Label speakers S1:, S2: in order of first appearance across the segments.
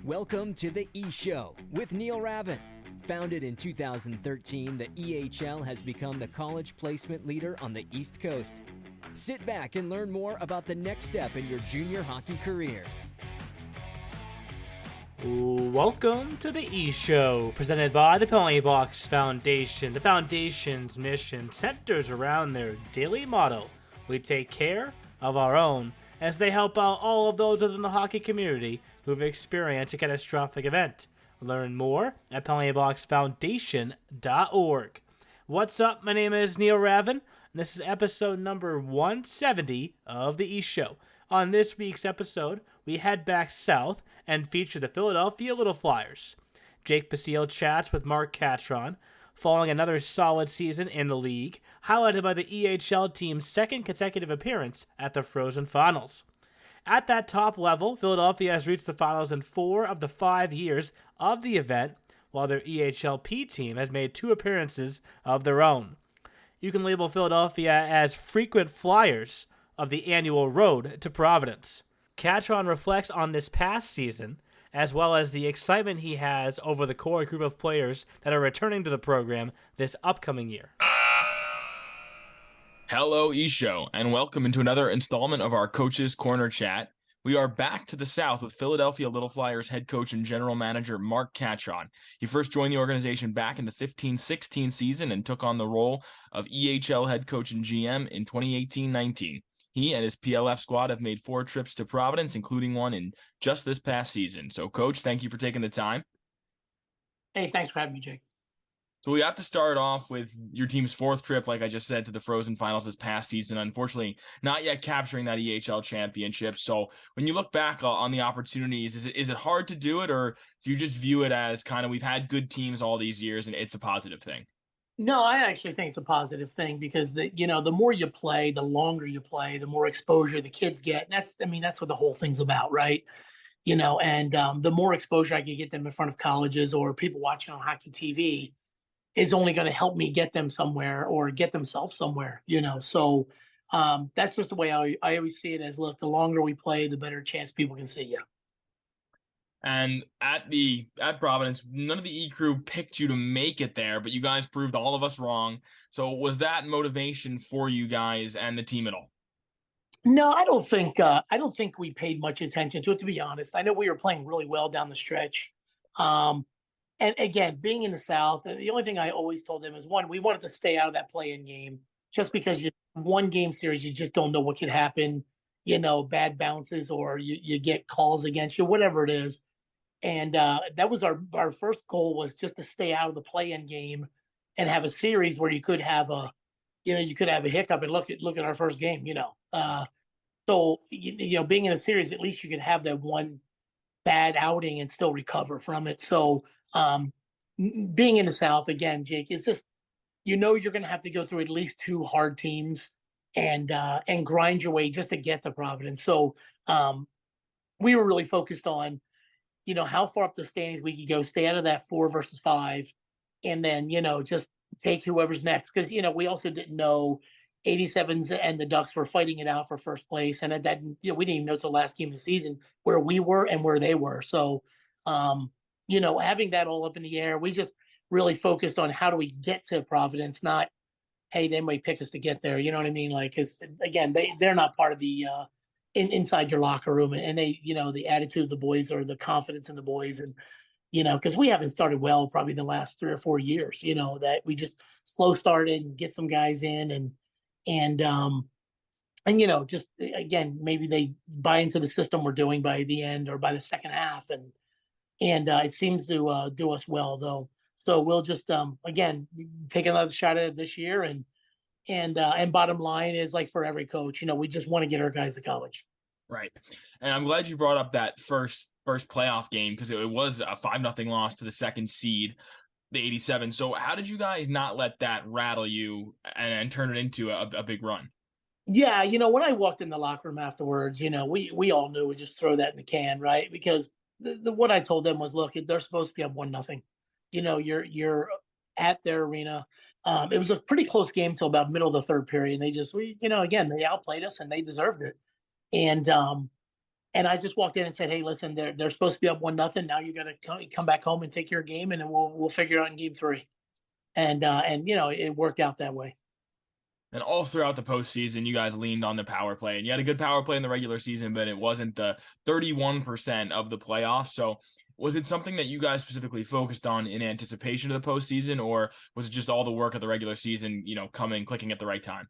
S1: Welcome to the E-Show with Neil Ravin. Founded in 2013, the EHL has become the college placement leader on the East Coast. Sit back and learn more about the next step in your junior hockey career.
S2: Welcome to the E-Show, presented by the Penalty Box Foundation. The Foundation's mission centers around their daily motto: we take care of our own, as they help out all of those within the hockey community who've experienced a catastrophic event. Learn more at penaltyboxfoundation.org. What's up? My name is Neil Ravin, and this is episode number 170 of the E-Show. On this week's episode, we head back south and feature the Philadelphia Little Flyers. Jake Basile chats with Mark Catron, following another solid season in the league, highlighted by the EHL team's second consecutive appearance at the Frozen Finals. At that top level, Philadelphia has reached the finals in 4 of the 5 years of the event, while their EHLP team has made 2 appearances of their own. You can label Philadelphia as frequent flyers of the annual road to Providence. Catron reflects on this past season, as well as the excitement he has over the core group of players that are returning to the program this upcoming year.
S3: Hello, E-Show, and welcome into another installment of our Coach's Corner Chat. We are back to the South with Philadelphia Little Flyers head coach and general manager Mark Catron. He first joined the organization back in the 15-16 season and took on the role of EHL head coach and GM in 2018-19. He and his PLF squad have made 4 trips to Providence, including one in just this past season. So, Coach, thank you for taking the time.
S4: Hey, thanks for having me, Jake.
S3: So we have to start off with your team's 4th trip, like I just said, to the Frozen Finals this past season. Unfortunately, not yet capturing that EHL championship. So when you look back on the opportunities, is it hard to do it, or do you just view it as kind of we've had good teams all these years and it's a positive thing?
S4: No, I actually think it's a positive thing because the more you play, the longer you play, the more exposure the kids get. And that's what the whole thing's about, right? The more exposure I can get them in front of colleges or people watching on hockey TV is only going to help me get them somewhere or get themselves somewhere, So that's just the way I always see it as, look, the longer we play, the better chance people can see you.
S3: And at Providence, none of the E crew picked you to make it there, but you guys proved all of us wrong. So was that motivation for you guys and the team at all?
S4: No, I don't think we paid much attention to it, to be honest. I know we were playing really well down the stretch. And again, being in the South, the only thing I always told them is, one, we wanted to stay out of that play-in game just because one game series, you just don't know what could happen, bad bounces or you get calls against you, whatever it is. And that was our first goal, was just to stay out of the play-in game and have a series where you could have a hiccup and look at our first game, So being in a series, at least you can have that one bad outing and still recover from it. So being in the South, again, Jake, it's just, you're going to have to go through at least 2 hard teams and grind your way just to get to Providence. So we were really focused on, how far up the standings we could go, stay out of that 4 versus 5, and then, just take whoever's next. Because, we also didn't know 87s and the Ducks were fighting it out for first place. And that, we didn't even know till the last game of the season where we were and where they were. So, having that all up in the air, we just really focused on how do we get to Providence, not, hey, they might pick us to get there. You know what I mean? Like, because again, they're not part of the inside your locker room, and they, the attitude of the boys or the confidence in the boys, and because we haven't started well probably the last 3 or 4 years. That we just slow started and get some guys in, and just again, maybe they buy into the system we're doing by the end or by the second half, and it seems to do us well, though. So we'll just again take another shot at it this year, and bottom line is, like for every coach, we just want to get our guys to college.
S3: Right. And I'm glad you brought up that first playoff game, because it was a 5-0 loss to the second seed, the 87. So how did you guys not let that rattle you and turn it into a big run?
S4: Yeah, when I walked in the locker room afterwards, we all knew we'd just throw that in the can, right? Because what I told them was, look, they're supposed to be up 1-0. You're at their arena. It was a pretty close game till about middle of the third period. And they just, again, they outplayed us and they deserved it. And And I just walked in and said, "Hey, listen, they're supposed to be up 1-0. Now you got to come back home and take your game, and then we'll figure it out in game 3." And it worked out that way.
S3: And all throughout the postseason, you guys leaned on the power play, and you had a good power play in the regular season, but it wasn't the 31% of the playoffs. So, was it something that you guys specifically focused on in anticipation of the postseason, or was it just all the work of the regular season, clicking at the right time?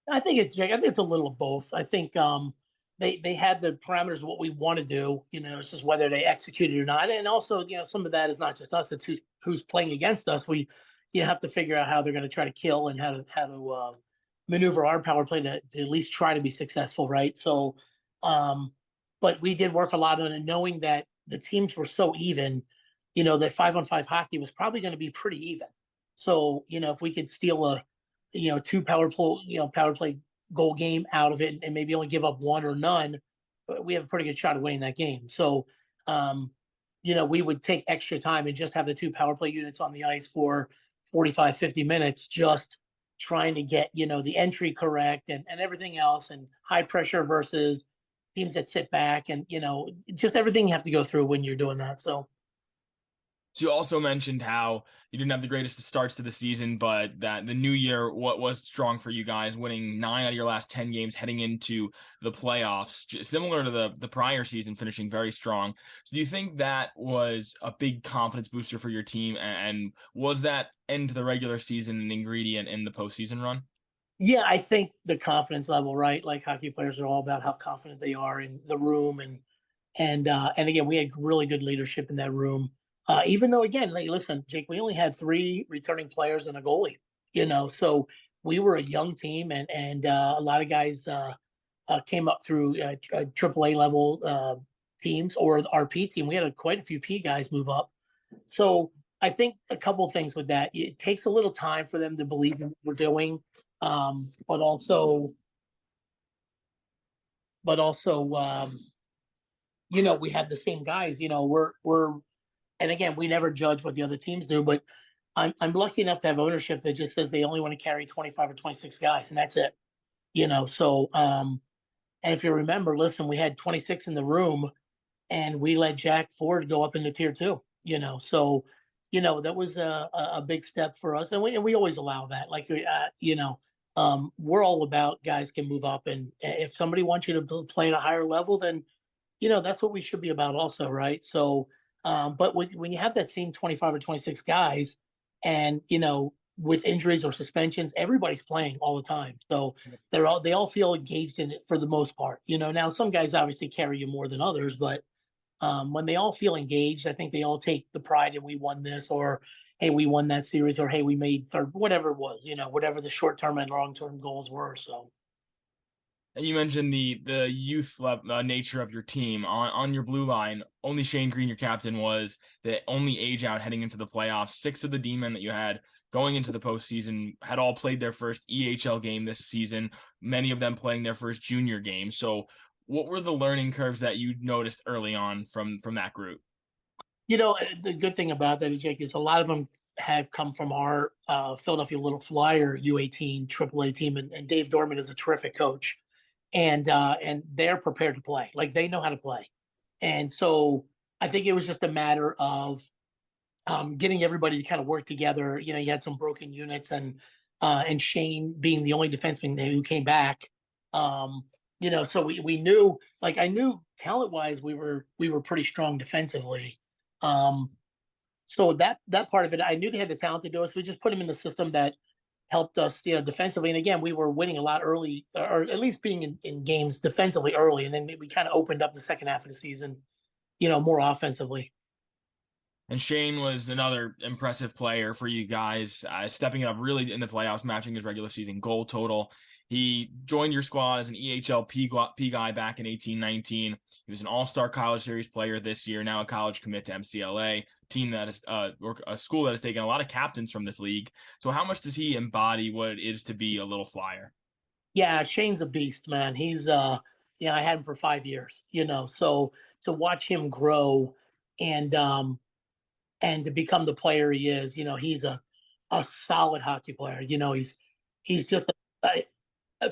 S4: I think it's a little of both. I think they had the parameters of what we want to do. It's just whether they execute it or not. And also, some of that is not just us; it's who's playing against us. We have to figure out how they're going to try to kill and how to maneuver our power play to at least try to be successful, right? So, but we did work a lot on it, knowing that the teams were so even. That 5-on-5 hockey was probably going to be pretty even. So, if we could steal a two power play goal game out of it and maybe only give up one or none, we have a pretty good shot of winning that game. So, we would take extra time and just have the two power play units on the ice for 45, 50 minutes, just trying to get, the entry correct and everything else, and high pressure versus teams that sit back, and, just everything you have to go through when you're doing that. So,
S3: So you also mentioned how you didn't have the greatest starts to the season, but that the new year what was strong for you guys, winning 9 out of your last 10 games, heading into the playoffs, similar to the prior season, finishing very strong. So do you think that was a big confidence booster for your team, and was that end to the regular season an ingredient in the postseason run?
S4: yeah, I think the confidence level, right? Like, hockey players are all about how confident they are in the room, and again, we had really good leadership in that room. Even though, again, like, listen, Jake, we only had 3 returning players and a goalie. So we were a young team, and a lot of guys came up through AAA level teams or the RP team. We had quite a few P guys move up. So I think a couple of things with that. It takes a little time for them to believe in what we're doing, but also, we have the same guys. We're and again, we never judge what the other teams do, but I'm lucky enough to have ownership that just says they only want to carry 25 or 26 guys, and that's it. So and if you remember, listen, we had 26 in the room, and we let Jack Ford go up into tier 2. So that was a big step for us, and we always allow that. Like, we're all about guys can move up, and if somebody wants you to play at a higher level, then that's what we should be about also, right? So, but when you have that same 25 or 26 guys, and with injuries or suspensions, everybody's playing all the time. So they all feel engaged in it for the most part. Now some guys obviously carry you more than others, but when they all feel engaged, I think they all take the pride in, we won this, or hey, we won that series, or hey, we made third, whatever it was, whatever the short term and long term goals were. So.
S3: And you mentioned the nature of your team on your blue line. Only Shane Green, your captain, was the only age out heading into the playoffs. 6 of the D-men that you had going into the postseason had all played their first EHL game this season. Many of them playing their first junior game. So, what were the learning curves that you noticed early on from that group?
S4: The good thing about that, Jake, is a lot of them have come from our Philadelphia Little Flyer U18 AAA team, and Dave Dorman is a terrific coach, and they're prepared to play. Like, they know how to play, and so I think it was just a matter of getting everybody to kind of work together. You had some broken units, and Shane being the only defenseman who came back. So we knew, like, I knew talent wise we were pretty strong defensively. Um, so that part of it, I knew they had the talent to do it. So we just put them in the system that helped us, defensively. And again, we were winning a lot early, or at least being in games defensively early, and then we kind of opened up the second half of the season, more offensively.
S3: And Shane was another impressive player for you guys, stepping up really in the playoffs, matching his regular season goal total. He joined your squad as an EHLP guy back in 18-19. He was an all-star college series player this year, now a college commit to MCLA, team that is a school that has taken a lot of captains from this league. So how much does he embody what it is to be a little flyer?
S4: Yeah, Shane's a beast, man. He's I had him for 5 years, so to watch him grow and and to become the player he is, he's a solid hockey player. He's just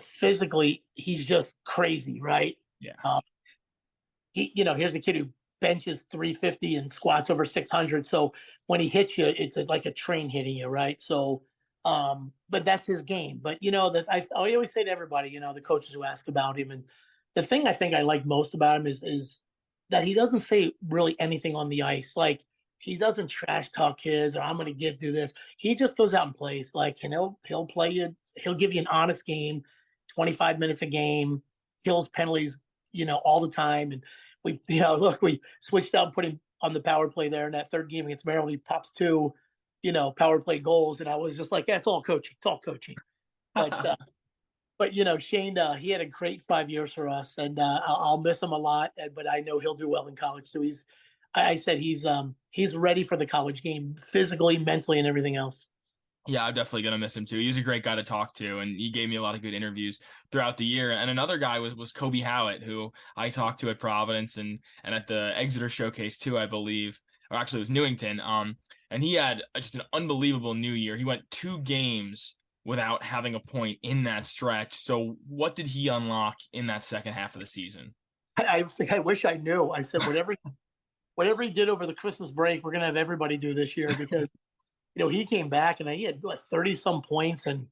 S4: physically, he's just crazy, right?
S3: Yeah.
S4: Um, here's a kid who benches 350 and squats over 600. So when he hits you, it's like a train hitting you, right? So, but that's his game. But that I always say to everybody, the coaches who ask about him, and the thing I think I like most about him is that he doesn't say really anything on the ice. Like he doesn't trash talk kids or I'm going to do this. He just goes out and plays. Like, and he'll play you. He'll give you an honest game, 25 minutes a game, kills penalties, all the time. And we switched out, put him on the power play there in that third game against Maryland. He pops two, power play goals, and I was just like, yeah, it's all coaching, But Shane, he had a great 5 years for us, and I'll miss him a lot. But I know he'll do well in college. So I said he's ready for the college game, physically, mentally, and everything else.
S3: Yeah, I'm definitely going to miss him too. He was a great guy to talk to, and he gave me a lot of good interviews throughout the year. And another guy was Kobe Howitt, who I talked to at Providence and at the Exeter Showcase too, I believe. Or actually, it was Newington. And he had just an unbelievable new year. He went 2 games without having a point in that stretch. So what did he unlock in that second half of the season?
S4: I wish I knew. I said, whatever he did over the Christmas break, we're going to have everybody do this year because he came back and he had like 30 some points and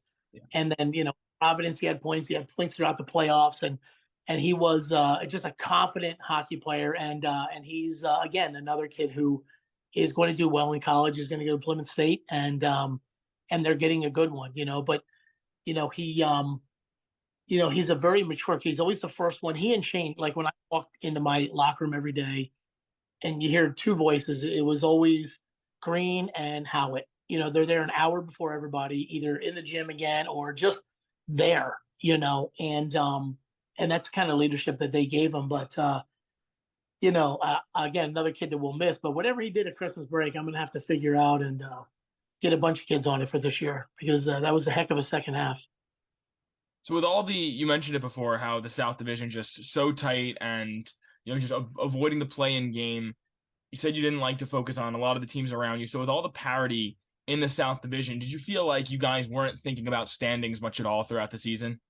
S4: then, Providence, he had points throughout the playoffs and he was just a confident hockey player. And he's, again, another kid who is going to do well in college, is going to go to Plymouth State and they're getting a good one, but, he's a very mature kid. He's always the first one. He and Shane, like when I walked into my locker room every day and you hear 2 voices, it was always Green and Howitt. They're there an hour before everybody, either in the gym again or just there, and that's the kind of leadership that they gave him. But, again, another kid that we'll miss, but whatever he did at Christmas break, I'm going to have to figure out and get a bunch of kids on it for this year because that was a heck of a second half.
S3: So with you mentioned it before, how the South Division just so tight and, just avoiding the play-in game. You said you didn't like to focus on a lot of the teams around you. So with all the parity in the South Division, did you feel like you guys weren't thinking about standings much at all throughout the season?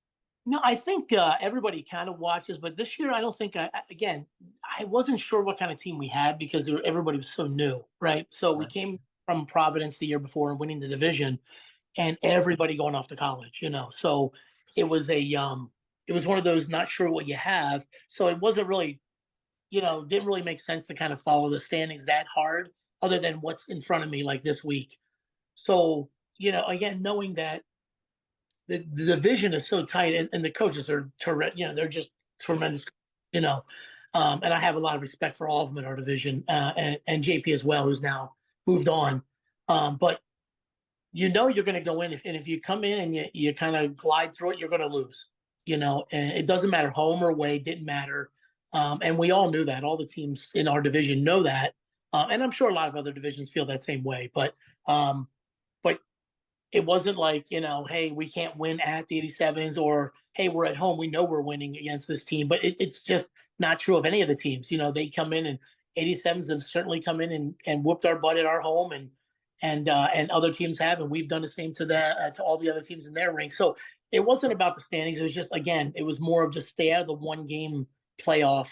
S4: No, I think everybody kind of watches, but this year I don't think I wasn't sure what kind of team we had because everybody was so new, right? So we came from Providence the year before and winning the division and everybody going off to college, so it was it was one of those not sure what you have. So it wasn't really, didn't really make sense to kind of follow the standings that hard other than what's in front of me like this week. So, again, knowing that the division is so tight and the coaches are terrific, they're just tremendous, and I have a lot of respect for all of them in our division and JP as well, who's now moved on. But you're going to go in and if you come in and you kind of glide through it, you're going to lose, and it doesn't matter home or away, didn't matter. And we all knew that. All the teams in our division know that. And I'm sure a lot of other divisions feel that same way. But it wasn't like, hey, we can't win at the 87s or, hey, we're at home. We know we're winning against this team. But it's just not true of any of the teams. They come in and 87s have certainly come in and whooped our butt at our home and other teams have. And we've done the same to all the other teams in their ring. So it wasn't about the standings. It was just, again, it was more of just stay out of the 1 game playoff.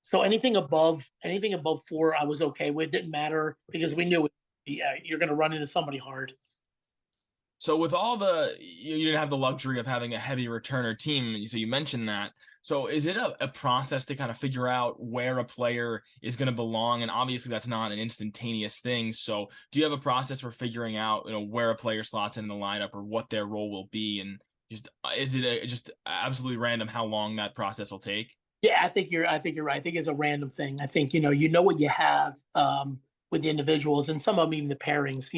S4: So anything above 4, I was okay with. Didn't matter because we knew you're going to run into somebody hard.
S3: So with all you didn't have the luxury of having a heavy returner team. So you mentioned that. So is it a process to kind of figure out where a player is going to belong? And obviously that's not an instantaneous thing. So do you have a process for figuring out, where a player slots in the lineup or what their role will be? And is it just absolutely random how long that process will take?
S4: Yeah, I think you're right. I think it's a random thing. I think, you know what you have with the individuals and some of them, even the pairings,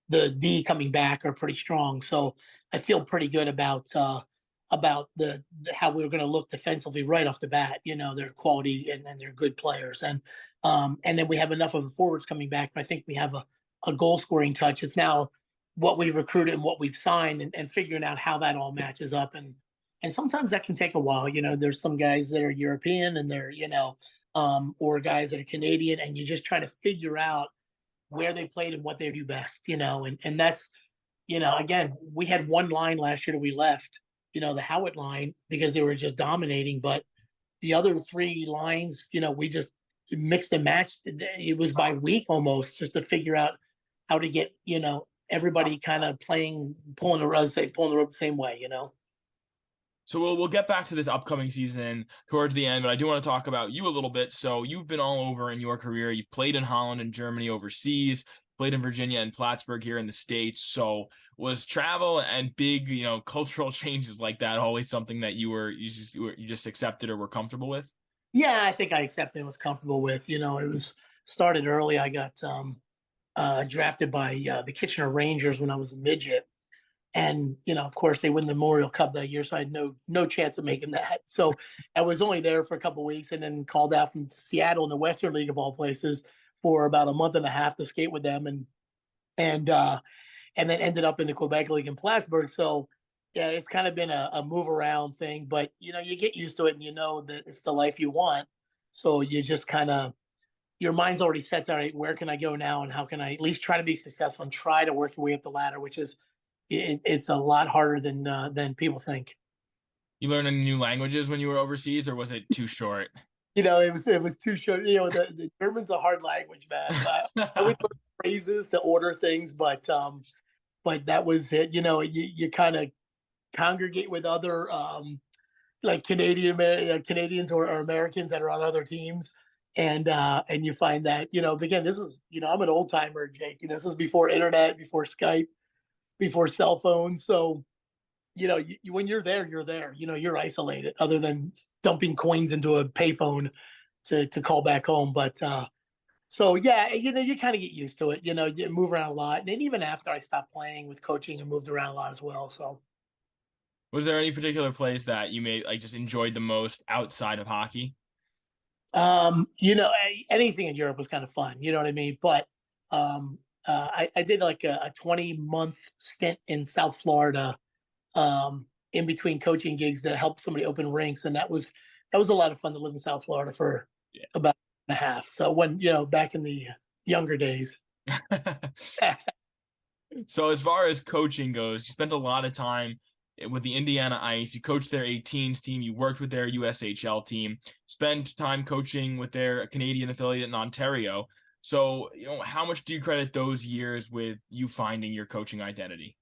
S4: the D coming back are pretty strong. So I feel pretty good about how we were going to look defensively right off the bat. Their quality and they're good players. And then we have enough of the forwards coming back. I think we have a goal scoring touch. It's now what we've recruited and what we've signed and figuring out how that all matches up. And sometimes that can take a while. There's some guys that are European and they're, or guys that are Canadian, and you're just trying to figure out where they played and what they do best, and that's, again, we had one line last year that we left, the Howitt line, because they were just dominating, but the other three lines, we just mixed and matched. It was by week almost, just to figure out how to get, everybody kind of pulling the rope the same way.
S3: So we'll get back to this upcoming season towards the end, but I do want to talk about you a little bit. So you've been all over in your career. You've played in Holland and Germany overseas, played in Virginia and Plattsburgh here in the States. So was travel and big, cultural changes like that always something that you just accepted or were comfortable with?
S4: Yeah, I think I accepted and was comfortable with. It was started early. I got drafted by the Kitchener Rangers when I was a midget. And, of course, they win the Memorial Cup that year, so I had no chance of making that. So I was only there for a couple of weeks and then called out from Seattle in the Western League of all places for about a month and a half to skate with them and then ended up in the Quebec League in Plattsburgh. So, yeah, it's kind of been a move around thing, but, you get used to it and you know that it's the life you want. So you just kind of, your mind's already set to, all right, where can I go now and how can I at least try to be successful and try to work your way up the ladder, which is, it's a lot harder than people think.
S3: You learn any new languages when you were overseas, or was it too short?
S4: It was too short. The German's a hard language, man. I would learn phrases to order things, but that was it. You kind of congregate with other like Canadians or Americans that are on other teams, and you find that again, this is I'm an old timer, Jake. This is before internet, before Skype, before cell phones. So, when you're there, you're isolated other than dumping coins into a payphone to call back home. But, so yeah, you kind of get used to it, you move around a lot. And then even after I stopped playing with coaching, I moved around a lot as well. So,
S3: Was there any particular place that you just enjoyed the most outside of hockey?
S4: anything in Europe was kind of fun, you know what I mean? But, I did like a 20-month stint in South Florida, in between coaching gigs to help somebody open rinks, and that was a lot of fun to live in South Florida for about a half. So when back in the younger days.
S3: So as far as coaching goes, you spent a lot of time with the Indiana Ice. You coached their 18s team. You worked with their USHL team. Spent time coaching with their Canadian affiliate in Ontario. So, how much do you credit those years with you finding your coaching identity?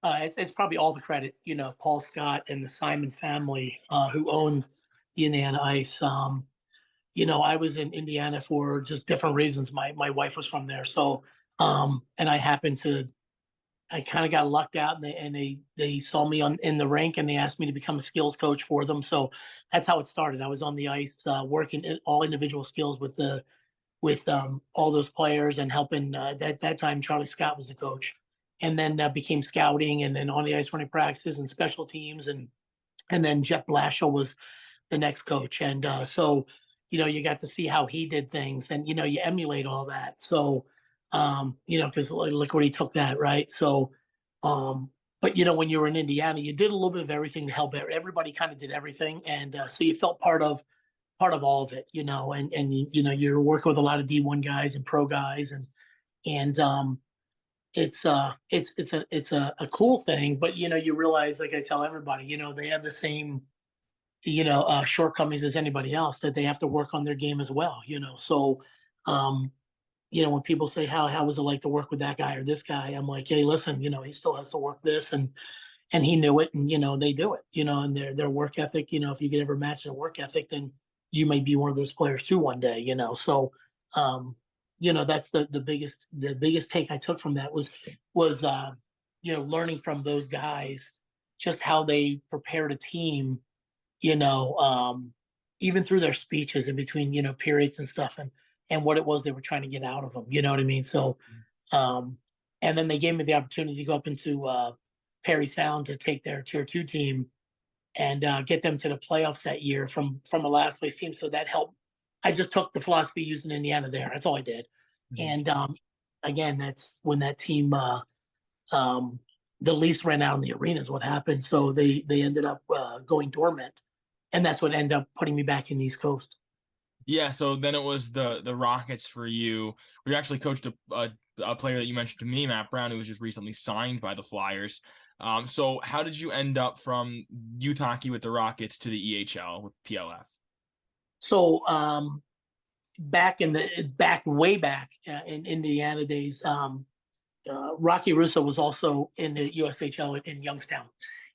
S4: It's probably all the credit, Paul Scott and the Simon family, who own the Indiana Ice. I was in Indiana for just different reasons. My wife was from there, so and I kind of got lucked out, and they saw me in the rink, and they asked me to become a skills coach for them. So that's how it started. I was on the ice, working all individual skills with all those players and helping. That time, Charlie Scott was the coach, and then became scouting, and then on the ice running practices and special teams, and then Jeff Blashill was the next coach, and so you got to see how he did things, and you emulate all that. So because look where he took that, right? So, but when you were in Indiana, you did a little bit of everything to help. Everybody kind of did everything, and so you felt part of all of it, and you're working with a lot of D1 guys and pro guys, and it's a cool thing, but you realize, like I tell everybody, they have the same shortcomings as anybody else, that they have to work on their game as well. So when people say how was it like to work with that guy or this guy, I'm like, hey, listen, he still has to work this, and he knew it, and they do it, and their work ethic, if you could ever match their work ethic, then you may be one of those players too one day, so that's the biggest take I took from that was learning from those guys just how they prepared a team, even through their speeches in between periods and stuff, and what it was they were trying to get out of them, you know what I mean? So and then they gave me the opportunity to go up into Perry Sound to take their tier 2 team and get them to the playoffs that year from a last place team. So that helped. I just took the philosophy used in Indiana there. That's all I did. Mm-hmm. And again, that's when that team, the lease ran out in the arena is what happened. So they ended up going dormant, and that's what ended up putting me back in the East Coast.
S3: Yeah. So then it was the Rockets for you. We actually coached a player that you mentioned to me, Matt Brown, who was just recently signed by the Flyers. So how did you end up from youth hockey with the Rockets to the EHL with PLF?
S4: So way back in Indiana days, Rocky Russo was also in the USHL in Youngstown,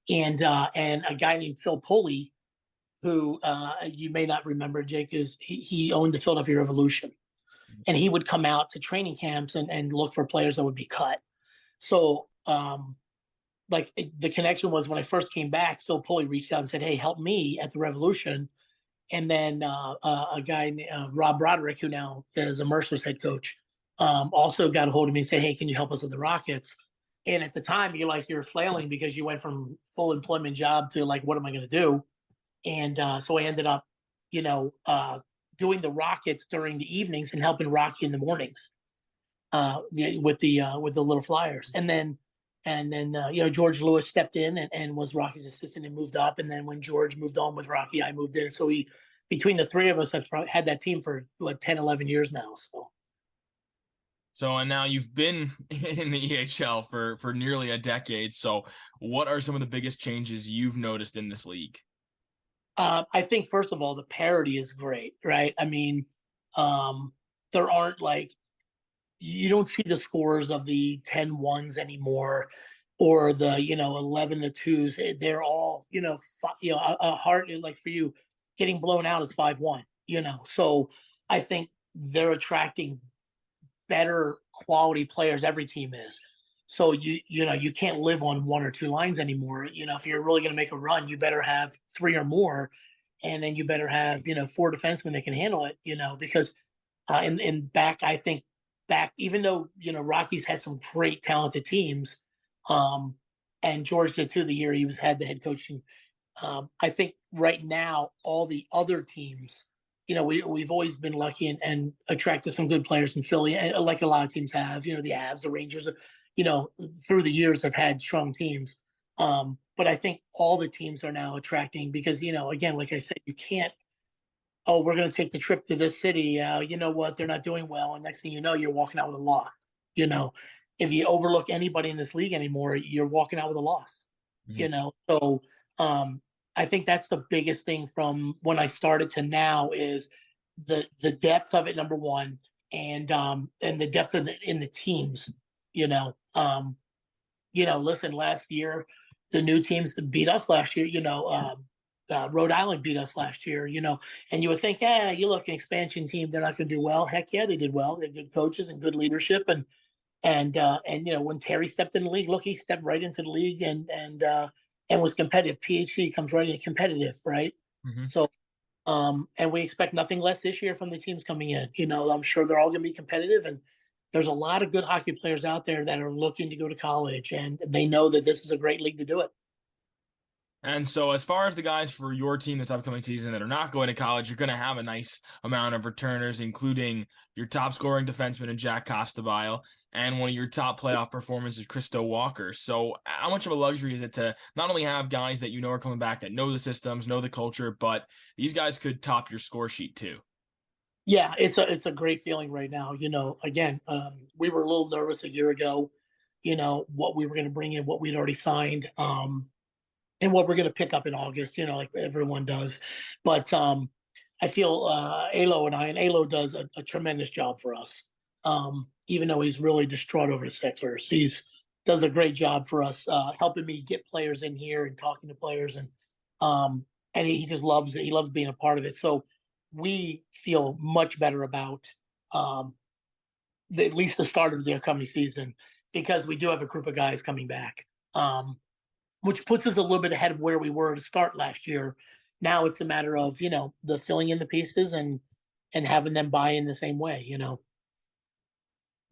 S4: and a guy named Phil Pulley, who you may not remember, Jake, is he owned the Philadelphia Revolution, and he would come out to training camps and look for players that would be cut. So like the connection was when I first came back, Phil Pulley reached out and said, "Hey, help me at the Revolution." And then a guy, Rob Broderick, who now is a Mercer's head coach, also got a hold of me and said, "Hey, can you help us with the Rockets?" And at the time, you're flailing because you went from full employment job to like, what am I going to do? And so I ended up, doing the Rockets during the evenings and helping Rocky in the mornings with the Little Flyers. And then George Lewis stepped in and was Rocky's assistant and moved up. And then when George moved on with Rocky, I moved in. So we, between the three of us, have probably had that team for like 10, 11 years now.
S3: And now you've been in the EHL for nearly a decade. So what are some of the biggest changes you've noticed in this league?
S4: I think, first of all, the parity is great, right? I mean, there aren't like, you don't see the scores of the 10-1s anymore, or the 11-2s. They're all a heart, like for you, getting blown out is 5-1. So I think they're attracting better quality players. Every team is. So you can't live on one or two lines anymore. If you're really going to make a run, you better have three or more, and then you better have four defensemen that can handle it. Because I think back, even though Rockies had some great talented teams, and George did too the year he had the head coaching. I think right now all the other teams, we've always been lucky and attracted some good players in Philly, like a lot of teams have. The Avs, the Rangers, through the years have had strong teams. But I think all the teams are now attracting because again, like I said, you can't. Oh, we're going to take the trip to this city. You know what? They're not doing well. And next thing you know, you're walking out with a loss. If you overlook anybody in this league anymore, you're walking out with a loss.
S3: Mhm.
S4: So I think that's the biggest thing from when I started to now is the depth of it, number one, and the depth in the teams. Listen, last year, the new teams that beat us last year, Rhode Island beat us last year, and you would think, you look, an expansion team, they're not going to do well. Heck yeah, they did well. They had good coaches and good leadership. And when Terry stepped in the league, look, he stepped right into the league and was competitive. PhD comes right in competitive, right?
S3: Mhm.
S4: So, and we expect nothing less this year from the teams coming in. I'm sure they're all going to be competitive, and there's a lot of good hockey players out there that are looking to go to college, and they know that this is a great league to do it.
S3: And so as far as the guys for your team this upcoming season that are not going to college, you're going to have a nice amount of returners, including your top scoring defenseman in Jack Costabile and one of your top playoff performers is Christo Walker. So how much of a luxury is it to not only have guys that are coming back that know the systems, know the culture, but these guys could top your score sheet too?
S4: Yeah, it's a great feeling right now. Again, we were a little nervous a year ago, what we were going to bring in, what we'd already signed, and what we're going to pick up in August, like everyone does. But I feel Alo does a tremendous job for us. Even though he's really distraught over the Sixers, does a great job for us, helping me get players in here and talking to players, and he just loves it. He loves being a part of it. So we feel much better about at least the start of the upcoming season because we do have a group of guys coming back. Which puts us a little bit ahead of where we were to start last year. Now it's a matter of, the filling in the pieces and having them buy in the same way.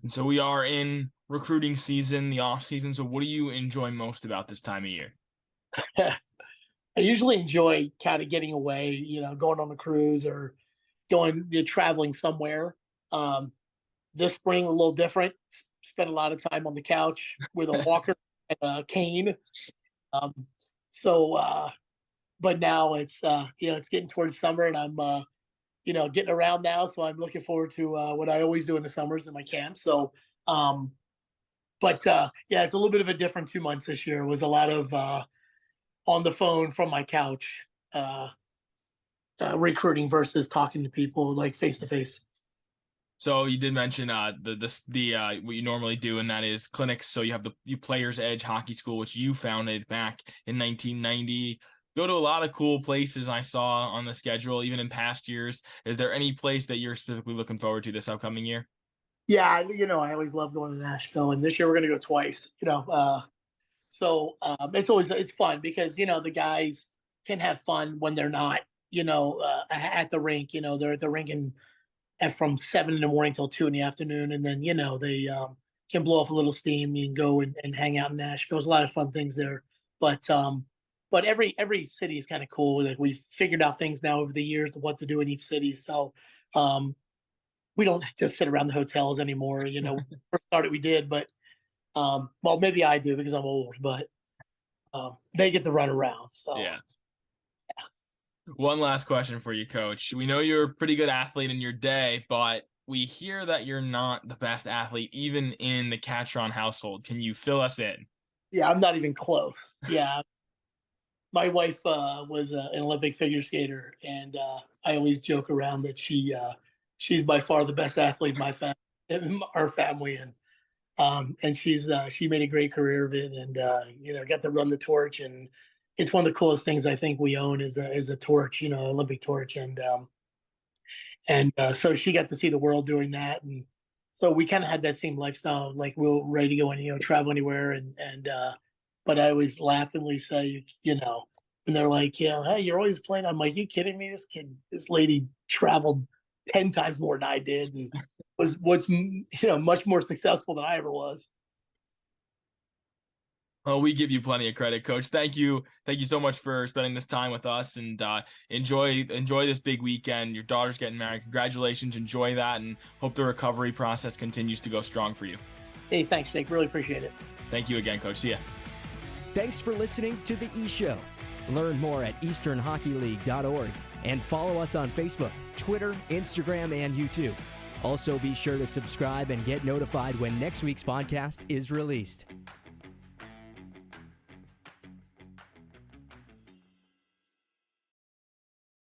S3: And so we are in recruiting season, the off season. So what do you enjoy most about this time of year?
S4: I usually enjoy kind of getting away, going on a cruise or traveling somewhere. This spring, a little different. Spent a lot of time on the couch with a walker and a cane. Um, so, but now it's getting towards summer and I'm, getting around now. So I'm looking forward to what I always do in the summers in my camp. So, yeah, it's a little bit of a different 2 months this year. It was a lot of on the phone from my couch. recruiting versus talking to people like face to face.
S3: So you did mention what you normally do, and that is clinics. So you have the Players Edge Hockey School, which you founded back in 1990. Go to a lot of cool places I saw on the schedule, even in past years. Is there any place that you're specifically looking forward to this upcoming year?
S4: Yeah, I always love going to Nashville, and this year we're going to go twice. It's fun because the guys can have fun when they're not at the rink. They're at the rink from 7 in the morning till 2 in the afternoon, and then they can blow off a little steam and go and hang out in Nashville. There's a lot of fun things there, but every city is kind of cool. Like we've figured out things now over the years of what to do in each city. So we don't just sit around the hotels anymore. First started we did, but well, maybe I do because I'm old, but they get to run around. So
S3: yeah. One last question for you, Coach. We know you're a pretty good athlete in your day, but we hear that you're not the best athlete even in the Catron household. Can you fill us in?
S4: Yeah, I'm not even close. Yeah. My wife was an Olympic figure skater, and I always joke around that she's by far the best athlete in our family, and she made a great career of it, and got to run the torch, and it's one of the coolest things I think we own is a torch, Olympic torch, and so she got to see the world doing that, and so we kind of had that same lifestyle, like we were ready to go and travel anywhere, and but I always laughingly say, and they're like, hey, you're always playing. I'm like, you kidding me? This lady traveled 10 times more than I did, and was much more successful than I ever was.
S3: Well, we give you plenty of credit, Coach. Thank you so much for spending this time with us, and enjoy this big weekend. Your daughter's getting married. Congratulations. Enjoy that, and hope the recovery process continues to go strong for you.
S4: Hey, thanks, Jake. Really appreciate it.
S3: Thank you again, Coach. See ya.
S1: Thanks for listening to The E-Show. Learn more at easternhockeyleague.org and follow us on Facebook, Twitter, Instagram, and YouTube. Also, be sure to subscribe and get notified when next week's podcast is released.